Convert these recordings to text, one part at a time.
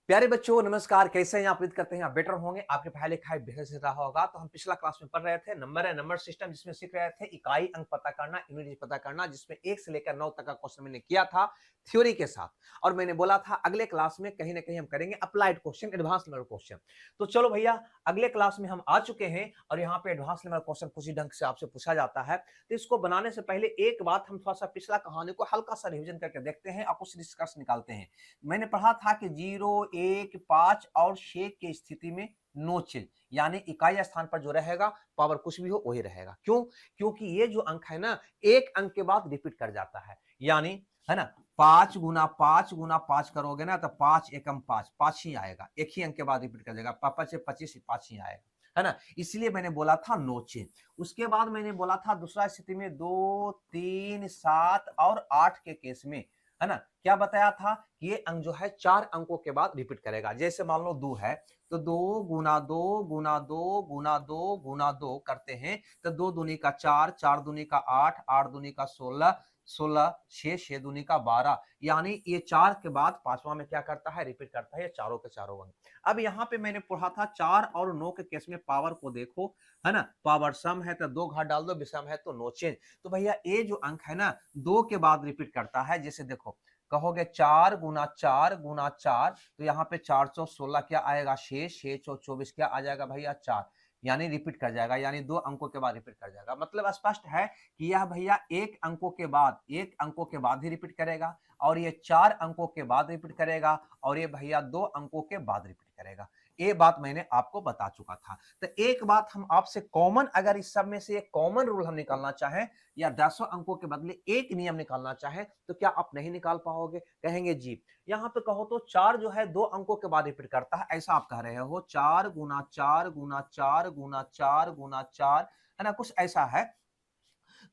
प्यारे बच्चों नमस्कार, कैसे हैं आप? उम्मीद करते हैं आप बेटर होंगे। आपके पढ़ाई लिखाई बेहतर से रहा होगा। तो हम पिछला क्लास में पढ़ रहे थे नंबर सिस्टम, जिसमें सीख रहे थे इकाई अंक पता करना, यूनिट पता करना, जिसमें 1 से लेकर 9 तक का क्वेश्चन मैंने किया था थ्योरी के साथ। और मैंने बोला था अगले क्लास में कहीं ना कहीं हम करेंगे applied question, advance level question. तो चलो भैया, अगले क्लास में हम आ चुके हैं और यहाँ पे एडवांस लेवल क्वेश्चन कुछ ही ढंग से आपसे पूछा जाता है। तो इसको बनाने से पहले एक बात, हम थोड़ा सा पिछला कहानी को हल्का सा रिविजन करके देखते हैं और कुछ निष्कर्ष निकालते हैं। मैंने पढ़ा था कि 0, 1, 5 और 6 की स्थिति में नो चेंज, यानी इकाई स्थान पर जो रहेगा पावर कुछ भी हो वही रहेगा। क्यों? क्योंकि ये जो अंक है ना, एक अंक के बाद रिपीट कर जाता है। यानी है ना, 5 गुना 5 गुना 5 करोगे ना तो 5 एकम 5, 5 ही आएगा। एक ही अंक के बाद रिपीट कर देगा। 5 से 25, 5 ही आएगा, है ना। इसलिए मैंने बोला था नो चेंज। उसके बाद मैंने बोला था दूसरा स्थिति में 2, 3, 7 और 8 के केस में, है ना, क्या बताया था कि ये अंक जो है 4 अंकों के बाद रिपीट करेगा। जैसे मान लो 2 है तो 2 गुना 2 गुना 2 गुना 2 गुना 2 करते हैं तो 2 दूनी का 4, 4 दूनी का 8, 8 दूनी का 16, 16, 6, 6 दूनी का 12। यानी ये 4 के बाद पांचवा में क्या करता है, रिपीट करता है। ये चारों के चारों अंक। अब यहाँ पे मैंने पढ़ा था 4 और 9 के केस में पावर को देखो, है ना। पावर सम है तो 2 घात डाल दो, विषम है तो नो चेंज। तो भैया ये जो अंक है ना 2 के बाद रिपीट करता है। जैसे देखो, कहोगे 4 गुना 4 गुना 4 तो यहाँ पे 4 चौ 16 क्या आएगा, 6, 6 चौ 24 क्या आ जाएगा भैया, 4। यानी रिपीट कर जाएगा, यानी 2 अंकों के बाद रिपीट कर जाएगा। मतलब स्पष्ट है कि यह भैया एक अंकों के बाद ही रिपीट करेगा, और ये 4 अंकों के बाद रिपीट करेगा, और ये भैया 2 अंकों के बाद रिपीट करेगा। ये बात मैंने आपको बता चुका था। तो एक बात हम आपसे कॉमन, अगर इस सब में से एक कॉमन रूल हम निकालना चाहें या 10 अंकों के बदले एक नियम निकालना चाहें तो क्या आप नहीं निकाल पाओगे? कहेंगे जी। यहाँ पे कहो तो 4 जो है 2 अंकों के बाद रिपीट करता है, ऐसा आप कह रहे हो। 4 गुना 4 गुना 4 गुना 4 गुना 4, है ना, कुछ ऐसा है।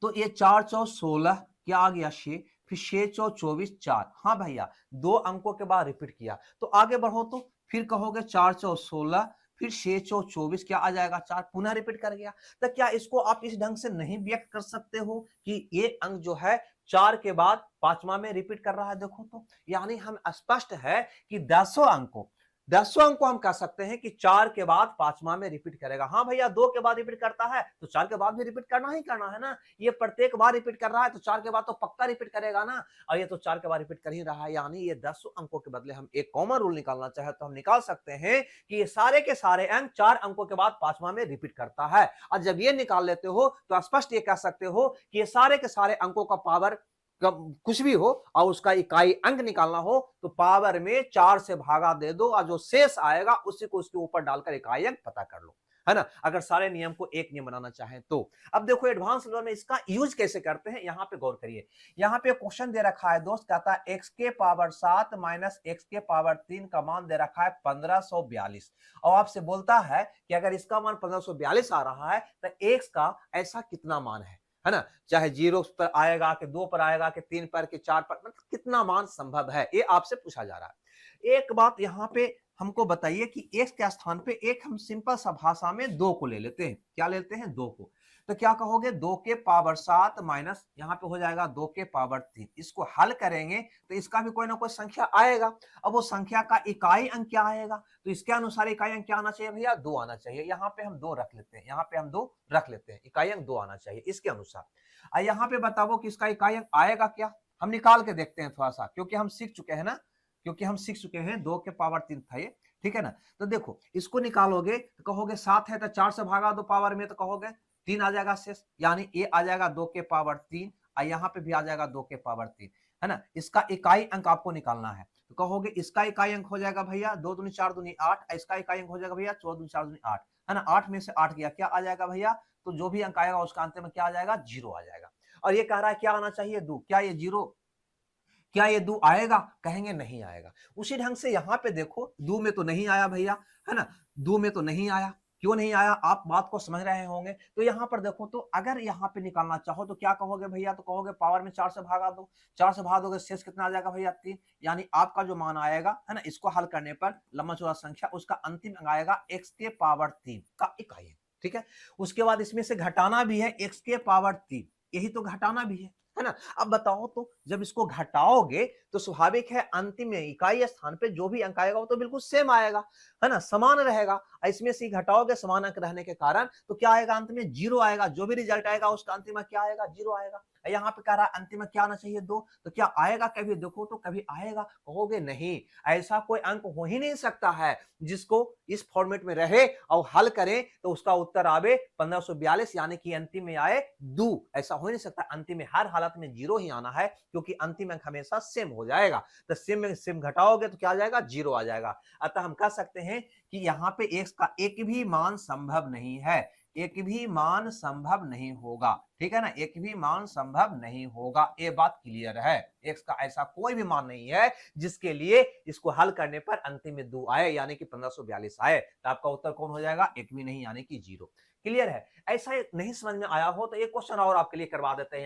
तो ये 4 चौ 16 क्या आ गया, 6, फिर 6 चौ 24, 4। हाँ भैया, 2 अंकों के बाद रिपीट किया। तो आगे बढ़ो तो फिर कहोगे 4 चौ 16, फिर 6 चौ 24 क्या आ जाएगा, 4, पुनः रिपीट कर गया। तो क्या इसको आप इस ढंग से नहीं व्यक्त कर सकते हो कि ये अंक जो है 4 के बाद पांचवा में रिपीट कर रहा है? देखो तो, यानी हम स्पष्ट है कि 10 अंक को हम कह सकते हैं कि 4 के बाद पांचवा में रिपीट करेगा। हाँ भैया, 2 के बाद रिपीट करता है तो 4 के बाद भी रिपीट करना ही करना है ना। ये प्रत्येक बार रिपीट कर रहा है तो 4 के बाद तो पक्का रिपीट करेगा ना, और ये तो 4 के बाद रिपीट कर ही रहा है। यानी ये 10 अंकों के बदले हम एक कॉमन रूल निकालना चाहे तो हम निकाल सकते हैं कि ये सारे के सारे अंक 4 अंकों के बाद पांचवा में रिपीट करता है। और जब ये निकाल लेते हो तो स्पष्ट ये कह सकते हो कि ये सारे के सारे अंकों का पावर कुछ भी हो और उसका इकाई अंक निकालना हो तो पावर में 4 से भागा दे दो और जो शेष आएगा उसी को उसके ऊपर डालकर इकाई अंक पता कर लो, है ना। अगर सारे नियम को एक नियम बनाना चाहें तो। अब देखो एडवांस लेवल में इसका यूज कैसे करते हैं, यहां पे गौर करिए। यहां पे क्वेश्चन दे रखा है दोस्त, कहता है x के पावर 7 माइनस x के पावर 3 का मान दे रखा है 1542, और आपसे बोलता है कि अगर इसका मान 1542 आ रहा है तो x का ऐसा कितना मान है ना। चाहे 0 पर आएगा कि 2 पर आएगा कि 3 पर कि 4 पर, मतलब कितना मान संभव है, ये आपसे पूछा जा रहा है। एक बात यहाँ पे हमको बताइए कि x के स्थान पे एक हम सिंपल सा भाषा में 2 को ले लेते हैं। क्या लेते हैं, 2 को। तो क्या कहोगे, 2 के पावर 7 माइनस यहाँ पे हो जाएगा 2 के पावर 3। इसको हल करेंगे तो इसका भी कोई ना कोई संख्या आएगा। अब वो संख्या का इकाई अंक क्या आएगा, तो इसके अनुसार इकाई अंक क्या आना चाहिए भैया, 2 आना चाहिए। यहाँ पे हम 2 रख लेते हैं, यहाँ पे हम 2 रख लेते हैं, इकाई अंक 2 आना चाहिए इसके अनुसार। यहाँ पे बताओ कि इसका इकाई अंक आएगा क्या, हम निकाल के देखते हैं थोड़ा सा, क्योंकि हम सीख चुके हैं ना, 2 के पावर 3 था ये, ठीक है ना। तो देखो इसको निकालोगे तो कहोगे 7 है तो 4 से भागा दो पावर में, तो कहोगे 3 आ जाएगा शेष, यानी ये आ जाएगा 2 के पावर 3, और यहाँ पे भी आ जाएगा 2 के पावर 3, है ना। इसका इकाई अंक आपको निकालना है तो कहोगे इसका इकाई अंक हो जाएगा भैया 2 दूनी 4 दूनी 8, इसका इकाई अंक हो जाएगा भैया 14 दूनी 4 दूनी 8, है ना। 8 में से 8 गया, क्या आ जाएगा भैया, तो जो भी अंक आएगा उसका अंत में क्या आ जाएगा, 0 आ जाएगा। और ये कह रहा है क्या आना चाहिए, 2। क्या ये 0, क्या ये 2 आएगा, कहेंगे नहीं आएगा। उसी ढंग से यहाँ पे देखो 2 में तो नहीं आया भैया, है ना, 2 में तो नहीं आया। क्यों नहीं आया, आप बात को समझ रहे होंगे। तो यहाँ पर देखो, तो अगर यहाँ पे निकालना चाहो तो क्या कहोगे भैया, तो कहोगे पावर में 4 से भागा दो, 4 से भागा दोगे शेष कितना आ जाएगा भैया, 3। यानी आपका जो मान आएगा, है ना, इसको हल करने पर लंबा चौड़ा संख्या उसका अंतिम अंक आएगा x के पावर 3 का इकाई, ठीक है। उसके बाद इसमें से घटाना भी है x के पावर 3, यही तो घटाना भी है। है ना। अब बताओ तो जब इसको घटाओगे तो स्वाभाविक है अंतिम में इकाई स्थान पे जो भी अंक आएगा वो तो बिल्कुल सेम आएगा, है ना, समान रहेगा। इसमें से घटाओगे समान अंक रहने के कारण तो क्या आएगा, अंत में जीरो आएगा। जो भी रिजल्ट आएगा उसका अंतिम में क्या आएगा, जीरो आएगा। यहाँ पे कह रहा है अंतिम में क्या आना चाहिए, 2, तो क्या आएगा, कभी देखो तो कभी आएगा, कहोगे नहीं, ऐसा कोई अंक हो ही नहीं सकता है जिसको इस फॉर्मेट में रहे और हल करें तो उसका उत्तर आवे 1542, यानी कि अंतिम में आए 2। ऐसा हो नहीं सकता, अंतिम में हर हालत में जीरो ही आना है, क्योंकि अंतिम अंक हमेशा सेम हो जाएगा। तो सेम में सेम घटाओगे तो क्या आ जाएगा, जीरो आ जाएगा। अतः हम कह सकते हैं कि यहाँ पे x का एक भी मान संभव नहीं है, एक भी मान संभव नहीं होगा, ठीक है ना, एक भी मान संभव नहीं होगा, ये बात क्लियर है। x का ऐसा कोई भी मान नहीं है जिसके लिए इसको हल करने पर अंतिम में 2 आए, यानी कि 1542 आए। तो आपका उत्तर कौन हो जाएगा, एक भी नहीं, यानी कि जीरो। क्लियर है। ऐसा नहीं समझ में आया हो तो एक क्वेश्चन और आपके लिए करवा देते हैं।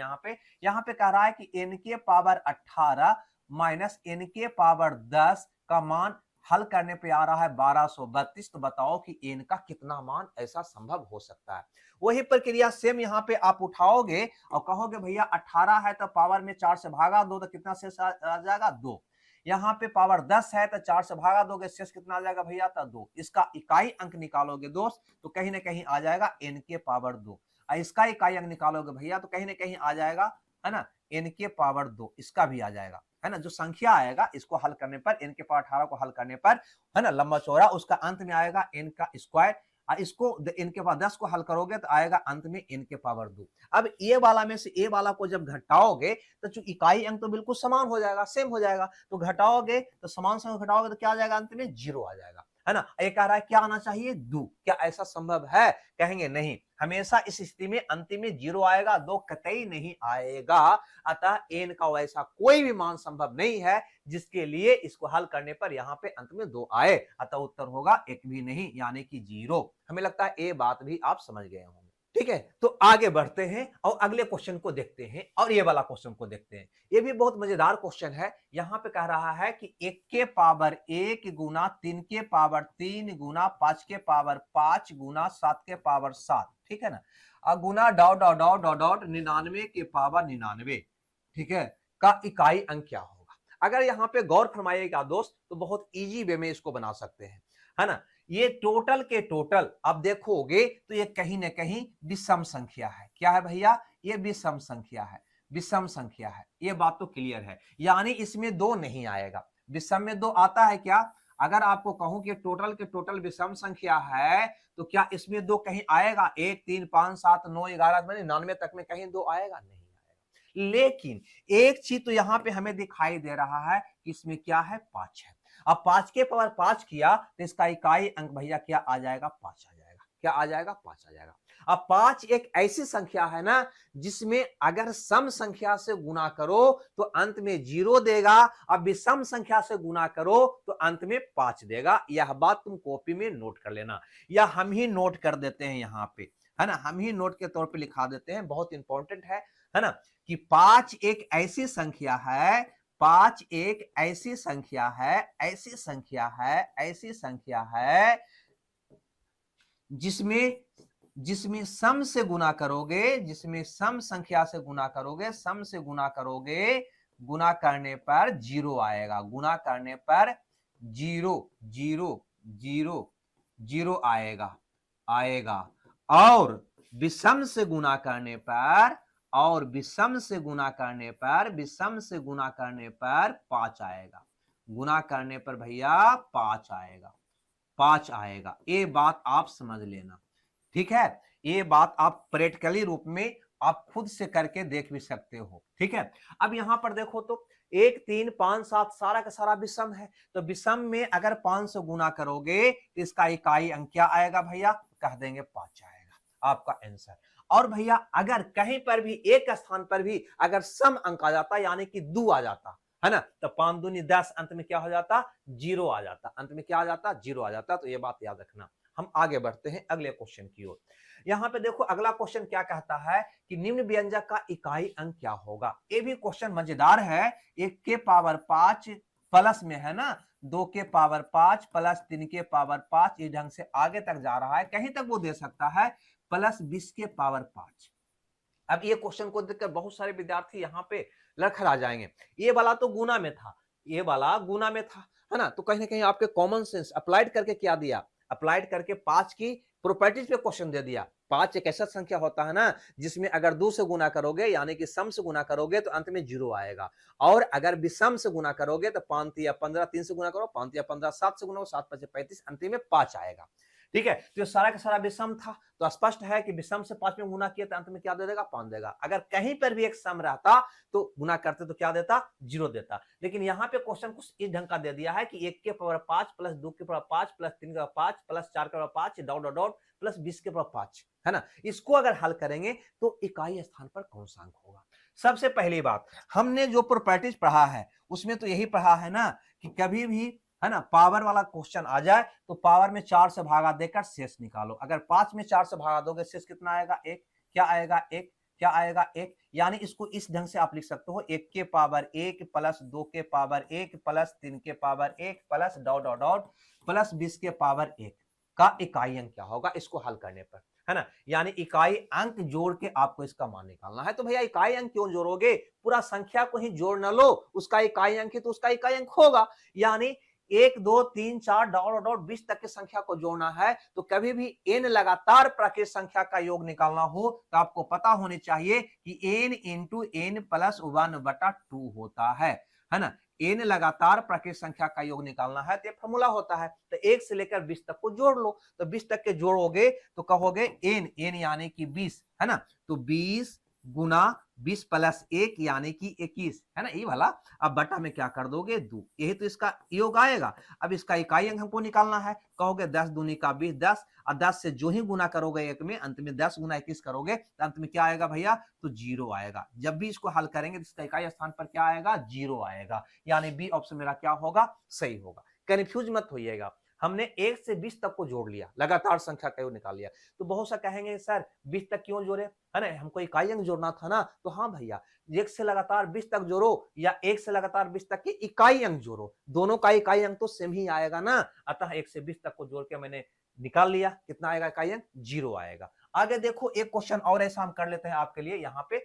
यहाँ पे कह रहा है कि n के पावर 18 माइनस n के पावर 10 का मान हल करने पे आ रहा है 1232। तो बताओ कि n का कितना मान ऐसा संभव हो सकता है। वही प्रक्रिया सेम यहाँ पे आप उठाओगे और कहोगे भैया 18 है तो पावर में 4 से भागा दो तो कितना शेष आ जाएगा, 2। यहाँ पे पावर 10 है तो 4 से भागा दोगे, शेष कितना आ जाएगा भैया, तो 2। इसका इकाई अंक निकालोगे दोस्त तो कहीं ना कहीं आ जाएगा n के पावर 2। इसका इकाई अंक निकालोगे भैया तो कहीं ना कहीं आ जाएगा, है ना, n के पावर 2, इसका भी आ जाएगा, है ना। जो संख्या आएगा इसको हल करने पर, n के पावर 18 को हल करने पर, है ना, लंबा चौड़ा, उसका अंत में आएगा n का स्क्वायर। इसको n के पावर 10 को हल करोगे तो आएगा अंत में n के पावर 2। अब ए वाला में से ए वाला को जब घटाओगे तो जो इकाई अंक तो बिल्कुल समान हो जाएगा, सेम हो जाएगा। तो घटाओगे तो समान संख्या घटाओगे तो क्या आ जाएगा, अंत में जीरो आ जाएगा, है ना। ये कह रहा है क्या आना चाहिए, 2। क्या ऐसा संभव है, कहेंगे नहीं, हमेशा इस स्थिति में अंतिम में जीरो आएगा, 2 कतई नहीं आएगा। अतः n का वैसा कोई भी मान संभव नहीं है जिसके लिए इसको हल करने पर यहाँ पे अंत में 2 आए। अतः उत्तर होगा एक भी नहीं, यानी कि जीरो। हमें लगता है ये बात भी आप समझ गए होंगे, ठीक है। तो आगे बढ़ते हैं और अगले क्वेश्चन को देखते हैं, और ये वाला क्वेश्चन को देखते हैं। ये भी बहुत मजेदार क्वेश्चन है। यहाँ पे कह रहा है कि 1 के पावर 1 गुना 3 के पावर 3 गुना 5 के पावर 5 गुना 7 के पावर 7, ठीक है ना, गुना dot dot dot dot dot 99 के पावर 99, ठीक है, का इकाई अंक क्या होगा। अगर यहाँ पे गौर फरमाइएगा दोस्त तो बहुत इजी वे में इसको बना सकते हैं, है ना। ये टोटल के टोटल अब देखोगे तो ये कहीं ना कहीं विषम संख्या है। क्या है भैया, ये विषम संख्या है, विषम संख्या है, ये बात तो क्लियर है, यानी इसमें 2 नहीं आएगा। विषम में 2 आता है क्या, अगर आपको कहूं कि टोटल के टोटल विषम संख्या है तो क्या इसमें 2 कहीं आएगा, 1 3 5 7 9 11 99 तक में कहीं 2 आएगा, नहीं आएगा। लेकिन एक चीज तो यहाँ पे हमें दिखाई दे रहा है कि इसमें क्या है, 5 है। अब 5 के पावर 5 किया तो इसका इकाई अंक भैया क्या आ जाएगा, 5 आ जाएगा। क्या आ जाएगा, 5 आ जाएगा। अब 5 एक ऐसी संख्या है ना जिसमें अगर सम संख्या से गुना करो तो अंत में 0 देगा, अब विषम संख्या से गुना करो तो अंत में 5 देगा। यह बात तुम कॉपी में नोट कर लेना, या हम ही नोट कर देते हैं यहाँ पे, है ना, हम ही नोट के तौर पे लिखा देते हैं, बहुत इंपॉर्टेंट है ना, कि 5 एक ऐसी संख्या है, 5 एक ऐसी संख्या है, ऐसी संख्या है, ऐसी संख्या है जिसमें जिसमें सम से गुना करोगे, जिसमें सम संख्या से गुना करोगे, सम से गुना करोगे, गुना करने पर 0 आएगा, गुना करने पर 0 0 0 0 आएगा। और विषम से गुना करने पर, और विषम से गुना करने पर, विषम से गुना करने पर 5 आएगा, गुना करने पर भैया 5 आएगा, 5 आएगा। ये बात आप समझ लेना, ठीक है। ये बात आप प्रैक्टिकली रूप में आप खुद से करके देख भी सकते हो, ठीक है। अब यहां पर देखो तो 1 3 5 7 सारा का सारा विषम है, तो विषम में अगर 5 से गुना करोगे तो इसका इकाई अंक क्या आएगा भैया, कह देंगे 5 आएगा, आपका आंसर। और भैया अगर कहीं पर भी एक स्थान पर भी अगर सम अंक आ जाता, यानी कि 2 आ जाता, है ना, तो 5 दूनी 10, अंत में क्या हो जाता, 0 आ जाता, अंत में क्या आ जाता, 0 आ जाता। तो ये बात याद रखना। हम आगे बढ़ते हैं अगले क्वेश्चन की ओर। यहाँ पे देखो अगला क्वेश्चन क्या कहता है कि निम्न व्यंजक का इकाई अंक क्या होगा। ये भी क्वेश्चन मजेदार है। 1 के पावर 5 प्लस में है ना 2 के पावर 5 प्लस 3 के पावर 5, इस ढंग से आगे तक जा रहा है, कहीं तक वो दे सकता है प्लस 20 के पावर 5, अब ये क्वेश्चन को देखकर बहुत सारे विद्यार्थी यहाँ पे लड़खड़ा जाएंगे। ये वाला तो गुना में था, ये वाला गुना में था, है ना। तो कहीं ना कहीं आपके कॉमन सेंस अप्लाइड करके क्या दिया, अप्लाइड करके 5 की प्रॉपर्टीज पे क्वेश्चन दे दिया। 5 एक ऐसा संख्या होता है ना जिसमें अगर 2 से गुना करोगे यानी कि सम से गुना करोगे तो अंत में 0 आएगा, और अगर विषम से गुना करोगे तो 5 या 15, 3 से गुना करो 5 या 15, 7 से गुना करो 7 5 35, अंतिम में 5 आएगा। ठीक है, तो ये सारा का सारा विषम था, तो स्पष्ट है कि विषम से 5 में गुना किया तो अंत में क्या दे देगा, 5 देगा। अगर कहीं पर भी एक सम रहता तो गुना करते तो क्या देता, 0 देता। लेकिन यहाँ पे क्वेश्चन कुछ इस ढंग का दे दिया है कि 1 के पावर 5 प्लस 2 के पावर 5 प्लस 3 के पावर 5 प्लस 4 के power 5 dot dot dot plus 20 के पावर 5, है ना। इसको अगर हल करेंगे तो इकाई स्थान पर कौन सा अंक होगा। सबसे पहली बात, हमने जो प्रॉपर्टीज पढ़ा है उसमें तो यही पढ़ा है ना कि कभी भी, है ना, पावर वाला क्वेश्चन आ जाए तो पावर में 4 से भागा देकर शेष निकालो। अगर 5 में 4 से भागा दोगे शेष कितना आएगा, 1। क्या आएगा, 1। क्या आएगा, 1। यानी इसको इस ढंग से आप लिख सकते हो, 1 के पावर 1 प्लस 2 के पावर 1 प्लस 3 के power 1 plus dot dot dot plus 20 के पावर 1 का इकाई अंक क्या होगा इसको हल करने पर, है ना। यानी इकाई अंक जोड़ के आपको इसका मान निकालना है। तो भैया इकाई अंक क्यों जोड़ोगे, पूरा संख्या को ही जोड़ न लो, उसका इकाई अंक है तो उसका इकाई अंक होगा। यानी 1 2 3 4 डॉट डॉट 20 तक की संख्या को जोड़ना है तो कभी भी n लगातार प्राकृत संख्या का योग निकालना हो तो आपको पता होनी चाहिए कि n इंटू n प्लस 1/2 होता है ना। n लगातार प्राकृत संख्या का योग निकालना है तो ये फॉर्मूला होता है। तो 1 से लेकर 20 तक को जोड़ लो, तो 20 तक के जोड़ोगे तो कहोगे n यानी कि 20, है ना। तो 20 गुना 20 प्लस 1 यानी कि 21, है ना, ये वाला। अब बटा में क्या कर दोगे, 2, यही तो इसका योग आएगा। अब इसका इकाई अंक हमको निकालना है, कहोगे 10 दूनी का 20 10, और 10 से जो ही गुना करोगे एक में, अंत में 10 गुना 21 करोगे तो अंत में क्या आएगा भैया, तो 0 आएगा। जब भी इसको हल करेंगे तो इसका इकाई स्थान पर क्या आएगा, 0 आएगा। यानी बी ऑप्शन मेरा क्या होगा, सही होगा। कंफ्यूज मत होइएगा, हमने 1 से 20 तक को जोड़ लिया, लगातार संख्या का योग निकाल लिया। तो बहुत सा कहेंगे सर 20 तक क्यों जोड़े, है ना, हमको इकाई अंक जोड़ना था ना। तो हाँ भैया, 1 से लगातार 20 तक जोड़ो या 1 से लगातार 20 तक की इकाई अंक जोड़ो, दोनों का इकाई अंक तो सेम ही आएगा ना। अतः 1 से 20 तक को जोड़ के मैंने निकाल लिया, कितना आएगा इकाई अंक, 0 आएगा। आगे देखो एक क्वेश्चन और ऐसा हम कर लेते हैं आपके लिए यहाँ पे,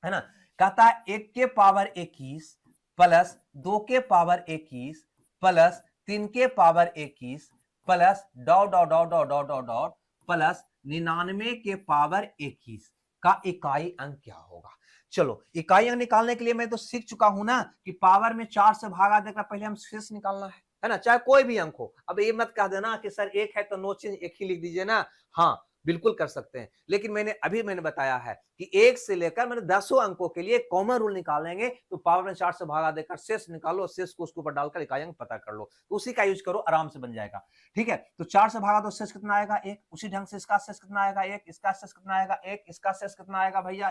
है ना। कहता है 1 के पावर 21 प्लस 2 के पावर 21 प्लस 3 के power 21 plus dot dot dot dot dot dot dot plus 99 के पावर 21 का इकाई अंक क्या होगा। चलो इकाई अंक निकालने के लिए मैं तो सीख चुका हूं ना कि पावर में 4 से भागा देकर पहले हम शेष निकालना है ना, चाहे कोई भी अंक हो। अब ये मत कह देना कि सर 1 है तो नो चेंज 1 ही लिख दीजिए ना, हाँ बिल्कुल कर सकते हैं। लेकिन मैंने बताया है कि 1 से लेकर मैंने 10 अंकों के लिए कॉमन रूल निकालेंगे तो पावर में 4 से भागा देकर शेष निकालो, शेष को उसके ऊपर डालकर इकाई अंक पता कर लो, तो उसी का यूज करो, आराम से बन जाएगा। ठीक है, तो 4 से भागा तो शेष कितना आएगा, 1। उसी ढंग से इसका शेष कितना आएगा, 1। इसका शेष कितना आएगा, 1। इसका शेष कितना आएगा भैया,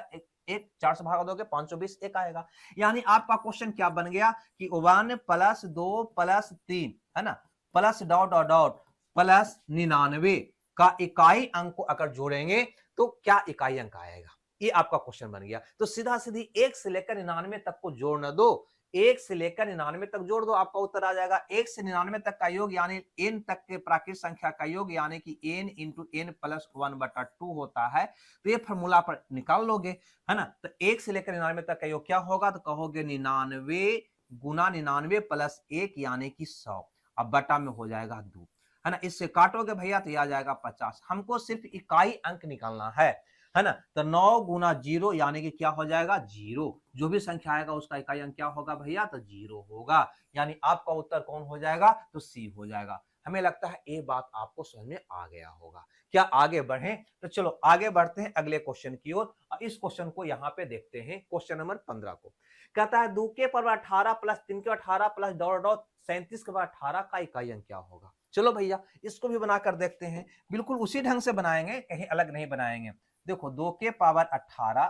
1। 4 से भागा दोगे 520, 1 आएगा। यानी आपका क्वेश्चन क्या बन गया कि 1 प्लस 2 प्लस 3, है ना, plus dot dot dot plus 99 का इकाई अंक को अगर जोड़ेंगे तो क्या इकाई अंक आएगा, ये आपका क्वेश्चन बन गया। तो सीधा सीधी 1 से लेकर 99 तक को जोड़ना दो, 1 से लेकर 99 तक जोड़ दो, आपका उत्तर आ जाएगा 1 से 99 तक का योग यानी n तक के प्राकृत संख्या का योग यानी कि n इंटू n प्लस 1/2 होता है। तो ये फॉर्मूला पर निकाल लोगे, है ना। तो 1 से लेकर 99 तक का योग क्या होगा, तो कहोगे 99 गुना 99 प्लस 1 यानी कि 100, अब बटा में हो जाएगा 2, है ना। इससे काटोगे भैया तो आ जाएगा 50। हमको सिर्फ इकाई अंक निकालना है ना। तो 9 गुना 0 यानी कि क्या हो जाएगा, 0। जो भी संख्या आएगा उसका इकाई अंक क्या होगा भैया, तो 0 होगा। यानी आपका उत्तर कौन हो जाएगा, तो सी हो जाएगा। हमें लगता है ये बात आपको समझ में आ गया होगा। क्या आगे बढ़े, तो चलो आगे बढ़ते हैं अगले क्वेश्चन की ओर। इस क्वेश्चन को यहाँ पे देखते हैं, क्वेश्चन नंबर 15 को। कहता है 2 के पावर 18 प्लस 3 के 18 प्लस डॉट डॉट 37 के पावर 18 का इकाई अंक क्या होगा। चलो भैया इसको भी बनाकर देखते हैं, बिल्कुल उसी ढंग से बनाएंगे, कहीं अलग नहीं बनाएंगे। देखो 2 के पावर 18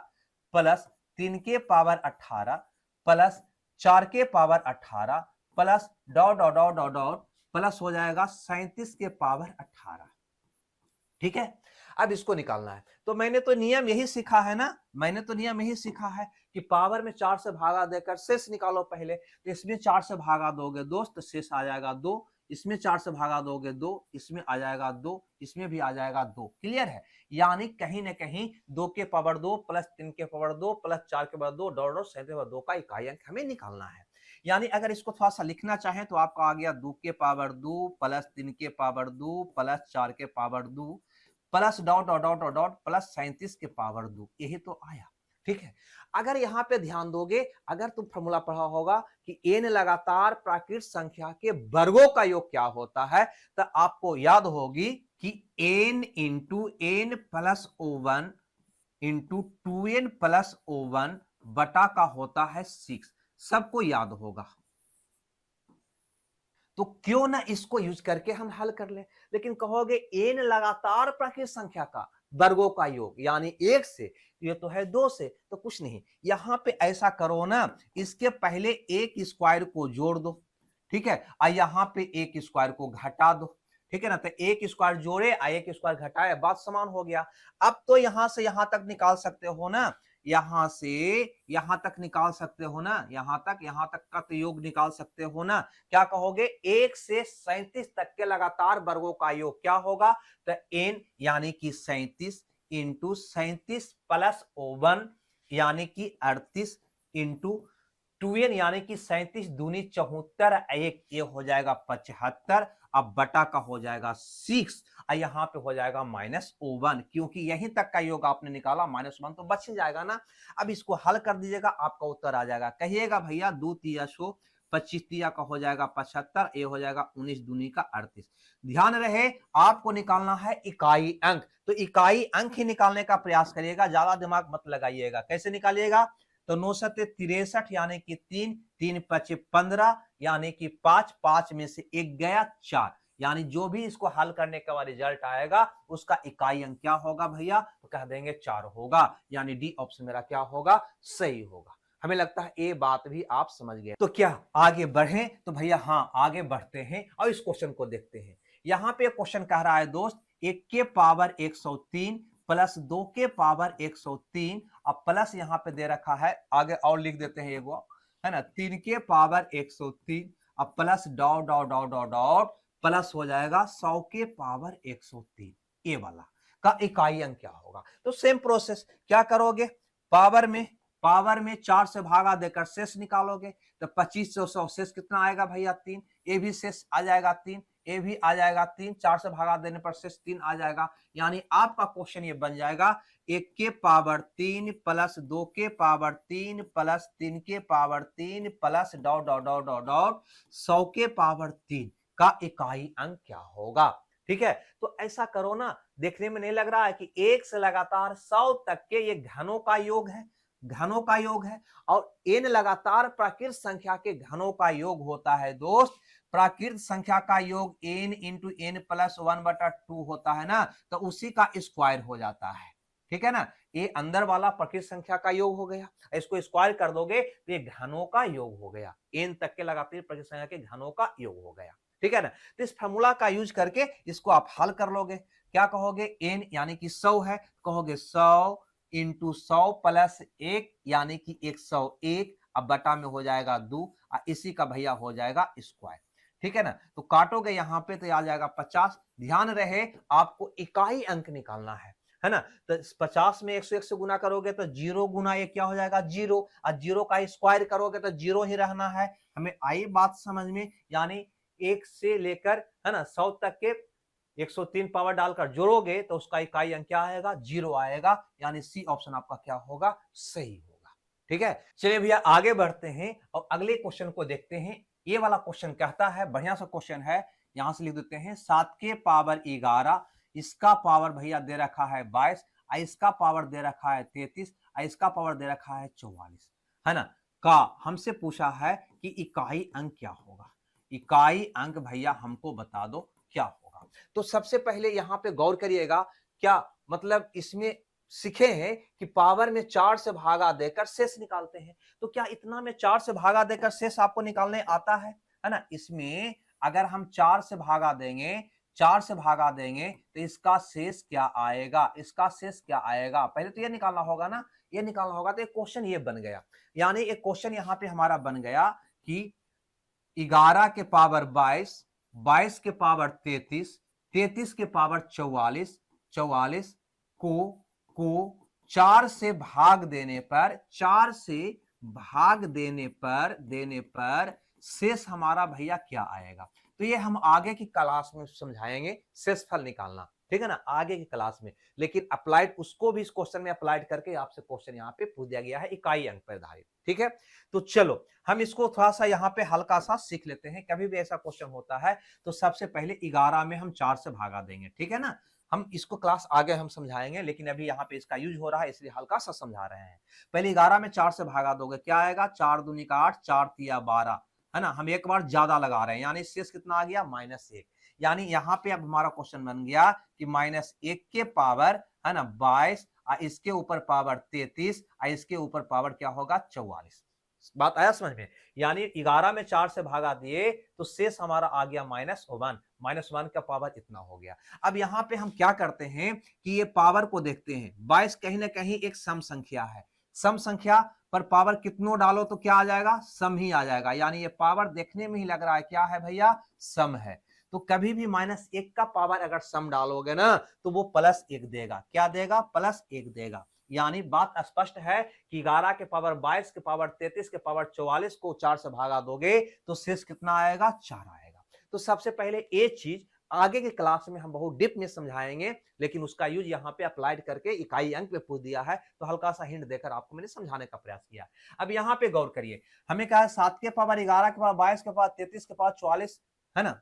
प्लस 3 के पावर 18 प्लस 4 के power 18 plus dot dot dot dot dot plus हो जाएगा 37 के पावर 18। ठीक है, अब इसको निकालना है। तो मैंने तो नियम यही सीखा है ना, मैंने तो नियम यही सीखा है कि पावर में 4 से भागा देकर शेष निकालो पहले। तो इसमें 4 से भागा दोगे दोस्त, शेष आ जाएगा 2, इसमें 4 से भागा दोगे 2, इसमें आ जाएगा 2, इसमें भी आ जाएगा 2। क्लियर है? यानी कहीं ना कहीं 2 के पावर 2 प्लस 3 के पावर 2 प्लस 4 के पावर 2 डॉट डॉट 37 पावर 2 का इकाई अंक हमें निकालना है। यानी अगर इसको थोड़ा सा लिखना चाहें तो आपका आ गया 2 के पावर 2 प्लस 3 के पावर 2 प्लस 4 के power 2 plus dot dot dot dot dot plus 37 के पावर 2, यही तो आया। ठीक है, अगर यहाँ पे ध्यान दोगे, अगर तुम फॉर्मूला पढ़ा होगा कि n लगातार प्राकृत संख्या के वर्गों का योग क्या होता है, तो आपको याद होगी कि n into n plus O1 into 2n plus O1 बटा का होता है 6। सबको याद होगा, तो क्यों ना इसको यूज करके हम हल कर ले। लेकिन कहोगे n लगातार प्राकृत संख्या का वर्गों का योग यानी 1 से, ये तो है 2 से, तो कुछ नहीं, यहां पे ऐसा करो ना, इसके पहले 1 स्क्वायर को जोड़ दो। ठीक है, और यहां पे 1 स्क्वायर को घटा दो। ठीक है ना, तो 1 स्क्वायर जोड़े 1 स्क्वायर घटाए, बात समान हो गया। अब तो यहां से यहां तक निकाल सकते हो ना, यहां से यहां तक निकाल सकते हो ना, यहां तक का तो योग निकाल सकते हो ना। क्या कहोगे, 1 से 37 तक के लगातार वर्गों का योग क्या होगा, तो n यानी कि 37 इंटू 37 प्लस O1 यानी कि 38 इंटू 2n यानी कि 37 दूनी 74, एक ये हो जाएगा 75, अब बटा का हो जाएगा 6, और यहां पे हो जाएगा माइनस O1, क्योंकि यहीं तक का योग आपने निकाला, -1 तो बच ही जाएगा ना। अब इसको हल कर दीजिएगा, आपका उत्तर आ जाएगा। कहिएगा भैया 2 तिया 100, 25 तिया का हो जाएगा 75, ये हो जाएगा 19 दूनी का 38। ध्यान रहे आपको निकालना है इकाई अंक, तो इकाई अंक ही निकालने का प्रयास करिएगा, ज्यादा दिमाग मत लगाइएगा। कैसे निकालिएगा, तो 963 यानी कि 3, 3 5 15 यानी कि 5, 5 में से 1 गया 4, यानी जो भी इसको हल करने के बाद रिजल्ट आएगा उसका इकाई अंक क्या होगा भैया, तो कह देंगे 4 होगा, यानी डी ऑप्शन मेरा क्या होगा, सही होगा। हमें लगता है ये बात भी आप समझ गए। तो क्या आगे बढ़े, तो भैया हाँ आगे बढ़ते हैं और इस क्वेश्चन को देखते हैं। यहां पे क्वेश्चन कह रहा है दोस्त, 1 के पावर 103 प्लस 2 के पावर 103, अब प्लस यहां पे दे रखा है, आगे और लिख देते हैं एगो, है ना, 3 के पावर 103, अब plus dot dot dot dot dot plus हो जाएगा 100 के पावर 103, ये वाला का इकाई अंक क्या होगा। तो सेम प्रोसेस, क्या करोगे, पावर में 4 से भागा देकर शेष निकालोगे, तो 25 से 100 शेष कितना आएगा भैया 3, ये भी शेष आ जाएगा 3, ये भी आ जाएगा 3, 4 से भागा देने पर शेष 3 आ जाएगा। यानी आपका क्वेश्चन ये बन जाएगा 1 के पावर 3 प्लस 2 के पावर 3 प्लस 3 के power 3 plus dot dot dot dot dot 100 के पावर 3 का इकाई अंक क्या होगा। ठीक है, तो ऐसा करो ना, देखने में नहीं लग रहा है कि 1 से लगातार 100 तक के ये घनों का योग है, घनों का योग है, और n लगातार प्राकृत संख्या के घनों का योग होता है दोस्त। प्राकृत संख्या का योग n इंटू एन प्लस 1/2 होता है ना, तो उसी का स्क्वायर हो जाता है। ठीक है ना, ये अंदर वाला प्राकृत संख्या का योग हो गया, इसको स्क्वायर कर दोगे तो ये घनों का योग हो गया, n तक के लगातार प्राकृत संख्या के घनों का योग हो गया। ठीक है ना, तो इस फॉर्मूला का यूज करके इसको आप हल कर लोगे। क्या कहोगे, n यानी कि 100 है, कहोगे 100 इंटू 100 प्लस 1 यानी कि 101, अब बटा में हो जाएगा 2, इसी का भैया हो जाएगा स्क्वायर। ठीक है ना, तो काटोगे यहाँ पे तो आ जाएगा 50। ध्यान रहे आपको इकाई अंक निकालना है ना, तो 50 में 101 से गुना करोगे तो 0 गुना ये क्या हो जाएगा 0, और 0 का स्क्वायर करोगे तो 0 ही रहना है। हमें आई बात समझ में, यानी 1 से लेकर है ना 100 तक के 103 पावर डालकर जोड़ोगे तो उसका इकाई अंक क्या आएगा, 0 आएगा, यानी सी ऑप्शन आपका क्या होगा, सही होगा। ठीक है, चलिए भैया आगे बढ़ते हैं और अगले क्वेश्चन को देखते हैं। ये वाला क्वेश्चन कहता है, बढ़िया सा क्वेश्चन है, यहां से लिख देते हैं 7 के पावर 11, इसका पावर भैया दे रखा है 22, इसका पावर दे रखा है 33, इसका पावर दे रखा है 44, है ना, का हमसे पूछा है कि इकाई अंक क्या होगा। इकाई अंक भैया हमको बता दो क्या होगा। तो सबसे पहले यहां पे गौर करिएगा, क्या मतलब इसमें सीखे हैं कि पावर में 4 से भागा देकर शेष निकालते हैं, तो क्या इतना में 4 से भागा देकर शेष आपको निकालने आता है ना। इसमें अगर हम 4 से भागा देंगे, 4 से भागा देंगे तो इसका शेष क्या आएगा, इसका शेष क्या आएगा, पहले तो ये निकालना होगा ना, ये निकालना होगा। तो एक क्वेश्चन ये बन गया, यानी एक क्वेश्चन यहां पे हमारा बन गया कि 11 के पावर 22 22 के पावर 33, 33 के पावर 44, 44 को 4 से भाग देने पर शेष हमारा भैया क्या आएगा। तो ये हम आगे की क्लास में समझाएंगे, शेषफल निकालना, ठीक है ना, आगे की क्लास में। लेकिन अप्लाइड उसको भी इस क्वेश्चन में अप्लाइड करके आपसे क्वेश्चन यहाँ पे पूछ दिया गया है इकाई अंक पर आधारित, ठीक है। तो चलो हम इसको थोड़ा सा यहाँ पे हल्का सा सीख लेते हैं। कभी भी ऐसा क्वेश्चन होता है तो सबसे पहले 11 में हम 4 से भागा देंगे, ठीक है ना। हम इसको क्लास आगे हम समझाएंगे, लेकिन अभी यहाँ पे इसका यूज हो रहा है इसलिए हल्का सा समझा रहे हैं। पहले 11 में 4 से भागा दोगे क्या आएगा, 4 दूनी का 8, 4 तिया 12, है ना। हम एक बार ज्यादा लगा रहे हैं, यानी शेष कितना आ गया, -1। यानी यहाँ पे अब हमारा क्वेश्चन बन गया कि -1 के पावर, है ना, 22, इसके ऊपर पावर 33, इसके ऊपर पावर क्या होगा, 44। बात आया समझ में। यानी 11 में 4 से भागा दिए तो शेष हमारा आ गया -1, -1 का पावर इतना हो गया। अब यहाँ पे हम क्या करते हैं कि ये पावर को देखते हैं। 22 कहीं ना कहीं एक सम संख्या है, सम संख्या पर पावर कितनों डालो तो क्या आ जाएगा, सम ही आ जाएगा। यानी ये पावर देखने में ही लग रहा है क्या है भैया, सम है। तो कभी भी -1 का पावर अगर सम डालोगे ना तो वो +1 देगा। क्या देगा, +1 देगा। यानी बात स्पष्ट है कि 11 के पावर 22 के पावर 33 के पावर 44 को 4 से भागा दोगे तो शेष कितना आएगा, 4 आएगा। तो सबसे पहले ये चीज आगे की क्लास में हम बहुत डीप में समझाएंगे, लेकिन उसका यूज यहाँ पे अप्लाइड करके इकाई अंक पे पूछ दिया है तो हल्का सा हिंट देकर आपको मैंने समझाने का प्रयास किया। अब यहाँ पे गौर करिए, हमें कहा है 7 के पावर 11 के पावर 22 के पावर 33 के पावर 44, है ना,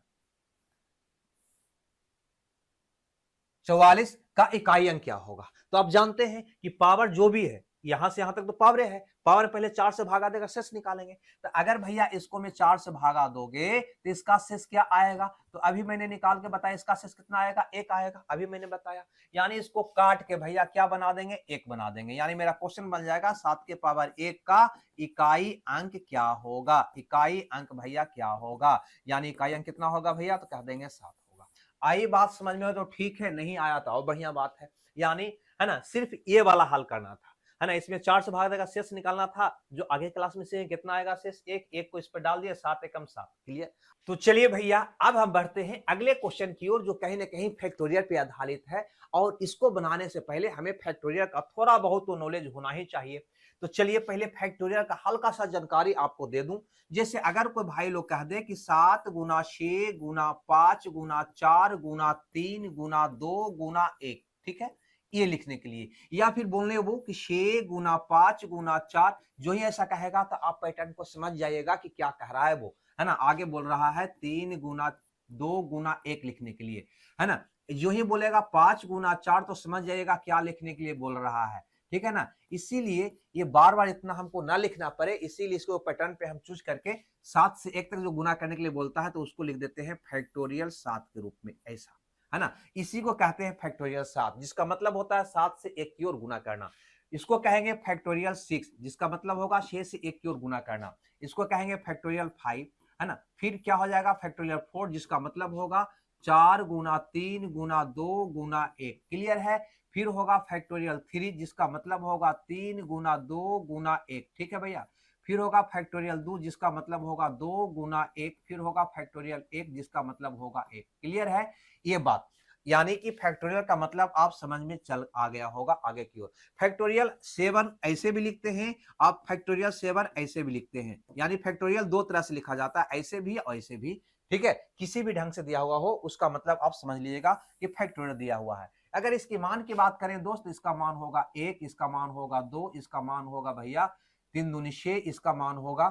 44 का इकाई अंक क्या होगा। तो आप जानते हैं कि पावर जो भी है यहां से यहां तक तो पावर है, पावर पहले 4 से भागा देगा, शेष निकालेंगे। तो अगर भैया इसको मैं 4 से भागा दोगे तो इसका शेष क्या आएगा, तो अभी मैंने निकाल के बताया इसका शेष कितना आएगा, 1 आएगा, अभी मैंने बताया। यानी इसको काट के भैया क्या बना देंगे, 1 बना देंगे। यानी मेरा क्वेश्चन बन जाएगा 7 के पावर 1 का इकाई अंक क्या होगा, इकाई अंक भैया क्या होगा। यानी इकाई अंक कितना होगा भैया, तो कह देंगे 7 होगा। आई बात समझ में हो तो ठीक है, नहीं आया तो और बढ़िया बात है। यानी, है ना, सिर्फ ये वाला हल करना था, है ना। इसमें 4 से भाग देगा, शेष निकालना था। जो आगे क्लास में से कितना आएगा शेष, 1 को इस पर डाल दिया, 7 एकम 7, क्लियर। तो चलिए भैया अब हम बढ़ते हैं अगले क्वेश्चन की ओर, जो कहीं ना कहीं फैक्टोरियल पे आधारित है। और इसको बनाने से पहले हमें फैक्टोरियल का थोड़ा बहुत तो नॉलेज होना ही चाहिए। तो चलिए पहले फैक्टोरियल का हल्का सा जानकारी आपको दे दूं। जैसे अगर कोई भाई लोग कह दे कि 7 गुना 6 गुना 5 गुना 4 गुना 3 गुना 2 गुना 1, ठीक है, ये लिखने के लिए, या फिर बोलने वो कि 6 गुना 5 गुना 4, जो ही ऐसा कहेगा तो आप पैटर्न को समझ जाइएगा कि क्या कह रहा है वो, है ना। आगे बोल रहा है 3 गुना 2 गुना 1 लिखने के लिए, है ना। जो ही बोलेगा 5 गुना 4 तो समझ जाइएगा क्या लिखने के लिए बोल रहा है, ठीक है ना। इसीलिए ये बार बार इतना हमको ना लिखना पड़े, इसीलिए इसको पैटर्न पे हम चूज करके 7 से 1 तक जो गुना करने के लिए बोलता है तो उसको लिख देते हैं फैक्टोरियल 7 के रूप में, ऐसा, है ना। इसी को कहते हैं फैक्टोरियल 7, जिसका मतलब होता है 7 से 1 की ओर गुना करना। इसको कहेंगे फैक्टोरियल 6, जिसका मतलब होगा 6 से 1 की ओर गुना करना। इसको कहेंगे फैक्टोरियल 5, है ना। फिर क्या हो जाएगा फैक्टोरियल 4, जिसका मतलब होगा 4 गुना 3 गुना 2 गुना 1, क्लियर है। फिर होगा फैक्टोरियल 3, जिसका मतलब होगा 3 गुना 2 गुना 1, ठीक है भैया। फिर होगा फैक्टोरियल 2, जिसका मतलब होगा 2 गुना 1, फिर होगा फैक्टोरियल 1, जिसका मतलब होगा 1, क्लियर है ये बात। यानी कि फैक्टोरियल का मतलब आप समझ में चल आ गया होगा आगे की ओर। फैक्टोरियल 7 ऐसे भी लिखते हैं, आप फैक्टोरियल 7 ऐसे भी लिखते हैं। यानी फैक्टोरियल दो तरह से लिखा जाता है, ऐसे भी और ऐसे भी, ठीक है। किसी भी ढंग से दिया हुआ हो उसका मतलब आप समझ लीजिएगा कि फैक्टोरियल दिया हुआ है। अगर इसकी मान की बात करें दोस्त, इसका मान होगा 1, इसका मान होगा 2, इसका मान होगा भैया 3 दूनी 6, इसका मान होगा